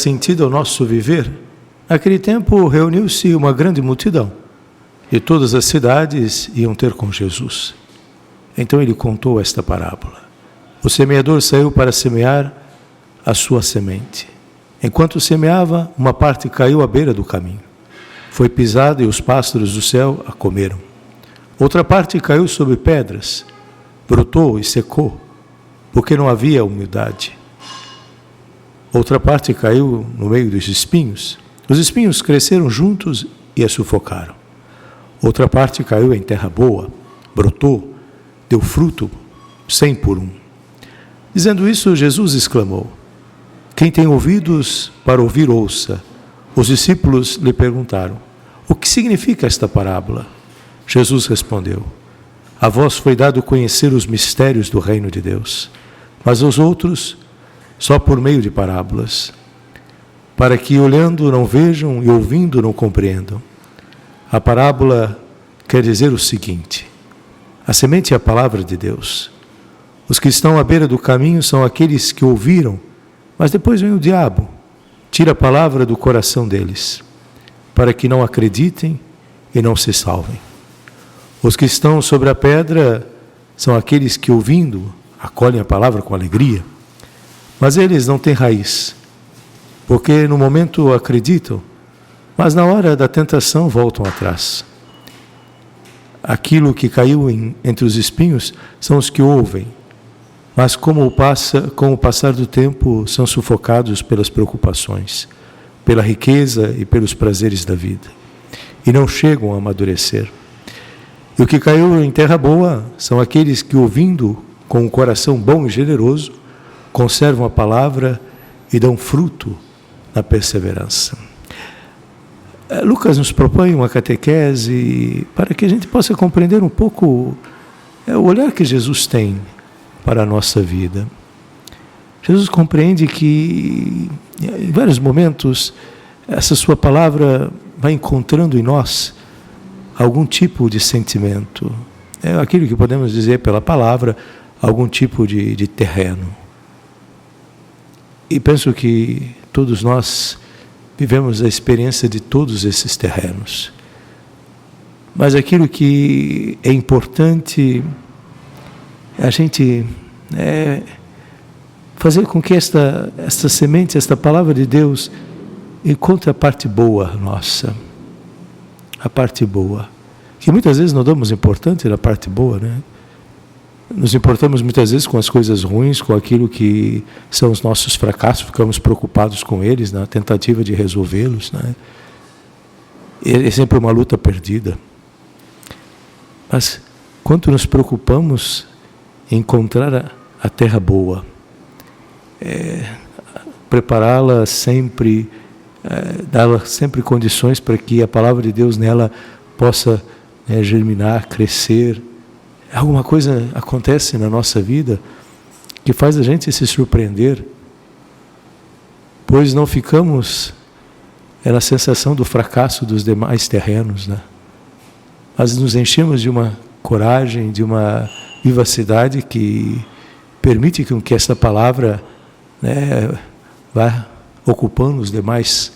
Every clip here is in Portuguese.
sentido ao nosso viver, naquele tempo reuniu-se uma grande multidão e todas as cidades iam ter com Jesus. Então ele contou esta parábola. O semeador saiu para semear a sua semente. Enquanto semeava, uma parte caiu à beira do caminho. Foi pisada e os pássaros do céu a comeram. Outra parte caiu sobre pedras, brotou e secou, porque não havia umidade. Outra parte caiu no meio dos espinhos. Os espinhos cresceram juntos e a sufocaram. Outra parte caiu em terra boa, brotou, deu fruto 100 por 1. Dizendo isso, Jesus exclamou: quem tem ouvidos para ouvir, ouça. Os discípulos lhe perguntaram: o que significa esta parábola? Jesus respondeu: a vós foi dado conhecer os mistérios do reino de Deus, mas aos outros só por meio de parábolas, para que olhando não vejam e ouvindo não compreendam. A parábola quer dizer o seguinte: a semente é a palavra de Deus. Os que estão à beira do caminho são aqueles que ouviram, mas depois vem o diabo, tira a palavra do coração deles, para que não acreditem e não se salvem. Os que estão sobre a pedra são aqueles que, ouvindo, acolhem a palavra com alegria, mas eles não têm raiz, porque no momento acreditam, mas na hora da tentação voltam atrás. Aquilo que caiu entre os espinhos são os que ouvem, mas com o passar do tempo são sufocados pelas preocupações, pela riqueza e pelos prazeres da vida, e não chegam a amadurecer. E o que caiu em terra boa são aqueles que, ouvindo com um coração bom e generoso, conservam a palavra e dão fruto na perseverança. Lucas nos propõe uma catequese para que a gente possa compreender um pouco o olhar que Jesus tem para a nossa vida. Jesus compreende que, em vários momentos, essa sua palavra vai encontrando em nós algum tipo de sentimento. É aquilo que podemos dizer pela palavra, algum tipo de terreno. E penso que todos nós vivemos a experiência de todos esses terrenos. Mas aquilo que é importante é a gente fazer com que esta semente, esta palavra de Deus, encontre a parte boa nossa. A parte boa. Que muitas vezes não damos importância na parte boa, né? Nos importamos muitas vezes com as coisas ruins, com aquilo que são os nossos fracassos, ficamos preocupados com eles, na tentativa de resolvê-los, né? É sempre uma luta perdida. Mas quanto nos preocupamos em encontrar a terra boa, prepará-la sempre, dar-la sempre condições para que a palavra de Deus nela possa germinar, crescer. Alguma coisa acontece na nossa vida que faz a gente se surpreender, pois não ficamos na sensação do fracasso dos demais terrenos, né? Mas nos enchemos de uma coragem, de uma vivacidade que permite que essa palavra vá ocupando os demais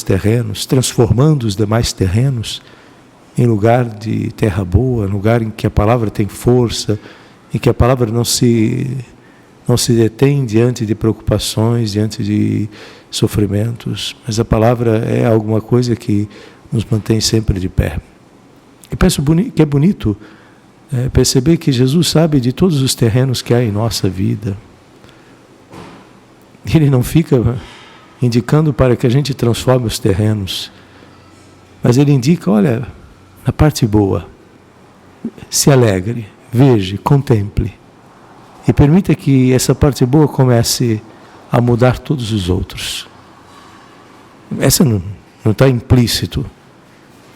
terrenos, transformando os demais terrenos em lugar de terra boa, lugar em que a palavra tem força, em que a palavra não se detém diante de preocupações, diante de sofrimentos, mas a palavra é alguma coisa que nos mantém sempre de pé. E penso que é bonito perceber que Jesus sabe de todos os terrenos que há em nossa vida. Ele não fica indicando para que a gente transforme os terrenos, mas Ele indica, olha, na parte boa, se alegre, veja, contemple, e permita que essa parte boa comece a mudar todos os outros. Essa não está implícito,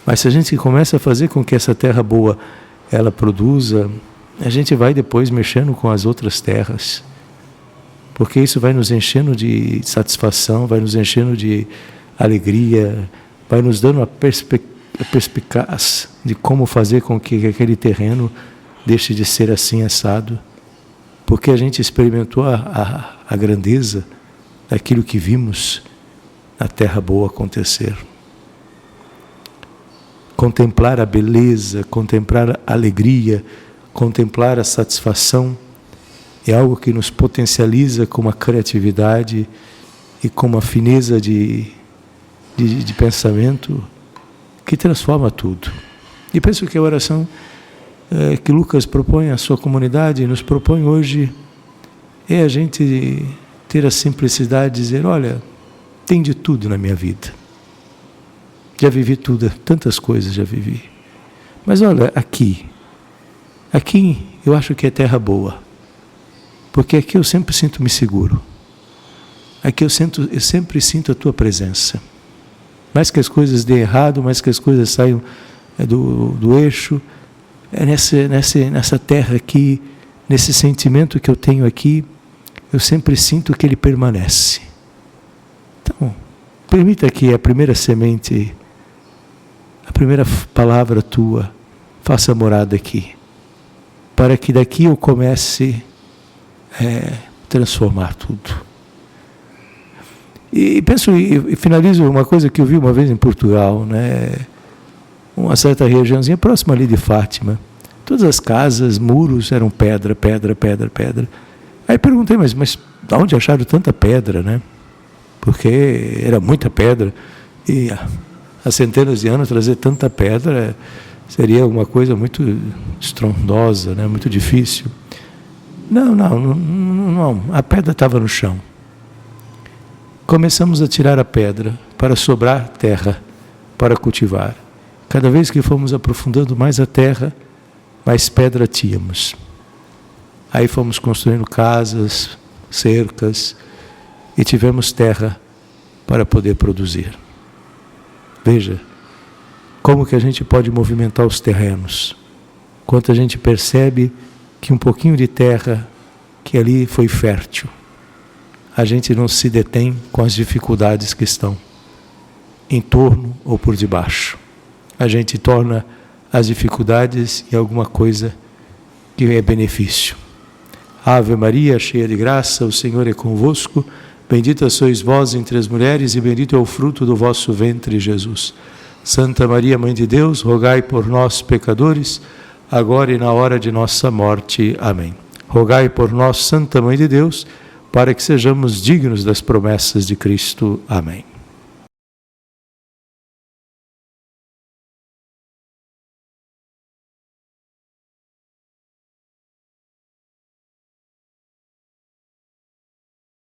mas se a gente começa a fazer com que essa terra boa ela produza, a gente vai depois mexendo com as outras terras, porque isso vai nos enchendo de satisfação, vai nos enchendo de alegria, vai nos dando a perspicaz de como fazer com que aquele terreno deixe de ser assim assado, porque a gente experimentou a grandeza daquilo que vimos na terra boa acontecer. Contemplar a beleza, contemplar a alegria, contemplar a satisfação é algo que nos potencializa com uma criatividade e com uma fineza de pensamento que transforma tudo. E penso que a oração que Lucas propõe à sua comunidade, nos propõe hoje, é a gente ter a simplicidade de dizer, olha, tem de tudo na minha vida. Já vivi tudo, tantas coisas já vivi. Mas olha, aqui eu acho que é terra boa. Porque aqui eu sempre sinto-me seguro. Aqui eu sempre sinto a tua presença. Mais que as coisas dêem errado, mais que as coisas saiam do eixo, é nessa terra aqui, nesse sentimento que eu tenho aqui, eu sempre sinto que ele permanece. Então, permita que a primeira semente, a primeira palavra tua, faça morada aqui, para que daqui eu comece a transformar tudo. E penso, e finalizo uma coisa que eu vi uma vez em Portugal, né? Uma certa regiãozinha próxima ali de Fátima. Todas as casas, muros eram pedra. Aí perguntei, mas de onde acharam tanta pedra, né? Porque era muita pedra. E há centenas de anos trazer tanta pedra seria uma coisa muito estrondosa, né? Muito difícil. Não. A pedra estava no chão. Começamos a tirar a pedra para sobrar terra, para cultivar. Cada vez que fomos aprofundando mais a terra, mais pedra tínhamos. Aí fomos construindo casas, cercas, e tivemos terra para poder produzir. Veja, como que a gente pode movimentar os terrenos. Quanto a gente percebe que um pouquinho de terra que ali foi fértil, a gente não se detém com as dificuldades que estão em torno ou por debaixo. A gente torna as dificuldades em alguma coisa que é benefício. Ave Maria, cheia de graça, o Senhor é convosco. Bendita sois vós entre as mulheres e bendito é o fruto do vosso ventre, Jesus. Santa Maria, Mãe de Deus, rogai por nós, pecadores, agora e na hora de nossa morte. Amém. Rogai por nós, Santa Mãe de Deus, para que sejamos dignos das promessas de Cristo. Amém.